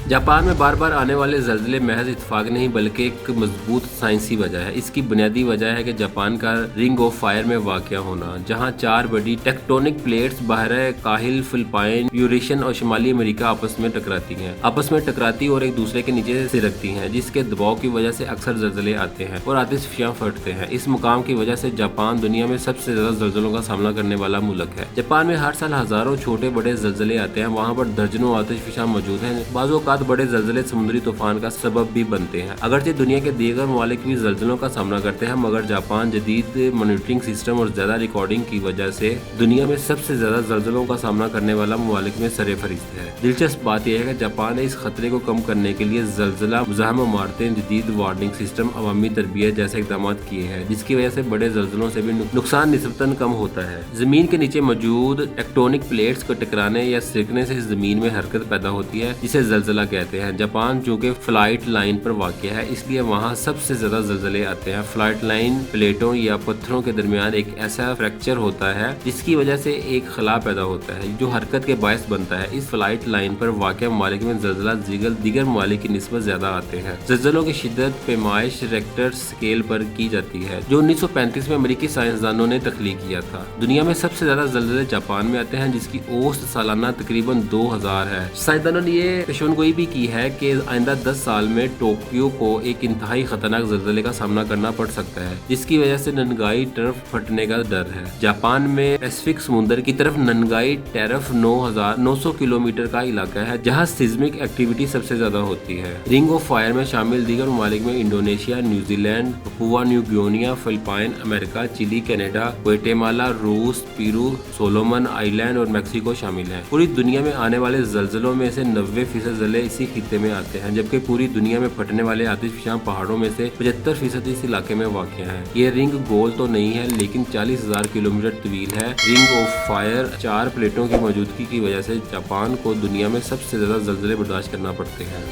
Japan में बार बार आने वाले ज़लज़ले महज इत्तेफाक नहीं बल्कि एक मजबूत साइंसी वजह है। इसकी बुनियादी वजह है कि जापान का रिंग ऑफ फायर में वाक़या होना, जहां 4 बड़ी टेक्टोनिक प्लेट्स बहरे काहिल, फिलिपाइन, यूरेशियन और शिमाली अमेरिका आपस में टकराती और एक दूसरे के नीचे सिरकती हैं, जिसके दबाव की वजह से अक्सर ज़लज़ले आते हैं और आतिशफ़शां फटते हैं। इस मुकाम की वजह से जापान दुनिया में सबसे ज़्यादा ज़लज़लों का सामना करने वाला मुल्क है। जापान में हर साल हज़ारों छोटे बड़े ज़लज़ले आते हैं, वहाँ पर दर्जनों आतिशफ़शां मौजूद हैं। बाज़ औक़ात बड़े ज़लज़ले समुद्री तूफ़ान का सबब भी बनते हैं। अगरचे दुनिया के दीगर ममालिक भी ज़लज़लों का सामना करते हैं, मगर जापान जदीद मॉनिटरिंग सिस्टम और ज़्यादा रिकॉर्डिंग की वजह से दुनिया में सबसे ज़्यादा ज़लज़लों का सामना करने वाला ममालिक में सर-ए-फ़हरिस्त है। दिलचस्प बात यह है कि जापान ने इस खतरे को कम करने के लिए ज़लज़ला मुज़ाहमा इमारतें, जदीद वार्निंग सिस्टम, अवामी तरबियत जैसे इक़दाम किए हैं, जिसकी वजह से बड़े ज़लज़लों से भी नुकसान निस्बतन कम होता है। ज़मीन के नीचे मौजूद टेक्टोनिक प्लेट्स को टकराने या सिरकने से ज़मीन में हरकत पैदा होती है, जिसे ज़लज़ला कहते हैं। जापान चूँकि फ्लाइट लाइन पर वाक़या है, इसलिए वहाँ सबसे ज़्यादा ज़लज़ले आते हैं। फ्लाइट लाइन प्लेटों या पत्थरों के दरमियान एक ऐसा फ्रैक्चर होता है जिसकी वजह से एक खला पैदा होता है जो हरकत के बायस बनता है। इस फ्लाइट लाइन पर वाक़या ममालिक में ज़लज़ला दीगर ममालिक की निस्बत ज़्यादा आते हैं। ज़लज़लों की शिद्दत पैमाइश रेक्टर स्केल पर की जाती है, जो 1935 में अमेरिकी साइंसदानों ने तख्लीक किया था। दुनिया में सबसे ज़्यादा ज़लज़ले जापान में आते हैं, जिसकी औसत सालाना तकरीबन 2000 है। साइंसदानों ने ये पेशेनगोई भी की है कि आइंदा 10 साल में टोक्यो को एक इंतहाई खतरनाक ज़लज़ले का सामना करना पड़ सकता है, जिसकी वजह से ननगाई टर्फ फटने का डर है। जापान में पैसिफिक समुद्र की तरफ ननगाई टर्फ 900 किलोमीटर का इलाका है, जहां सिस्मिक एक्टिविटी सबसे ज्यादा होती है। रिंग ऑफ फायर में शामिल दीगर ममालिक में Indonesia, New Zealand, Papua New Guinea, Philippine, America, Chile, Canada, Guatemala, रूस, पेरू, सोलोमन आइलैंड और मैक्सिको शामिल हैं। पूरी दुनिया में आने वाले ज़लज़लों में से 90% ज़लज़ले इसी खित्ते में आते हैं, जबकि पूरी दुनिया में फटने वाले आतिशफ़शां पहाड़ों में से 75% इस इलाके में वाक़या है। ये रिंग गोल तो नहीं है, लेकिन 40,000 किलोमीटर तवील है। रिंग ऑफ फायर 4 प्लेटों की मौजूदगी की वजह से जापान को दुनिया में सबसे ज़्यादा ज़लज़ले बर्दाश्त करना पड़ते हैं।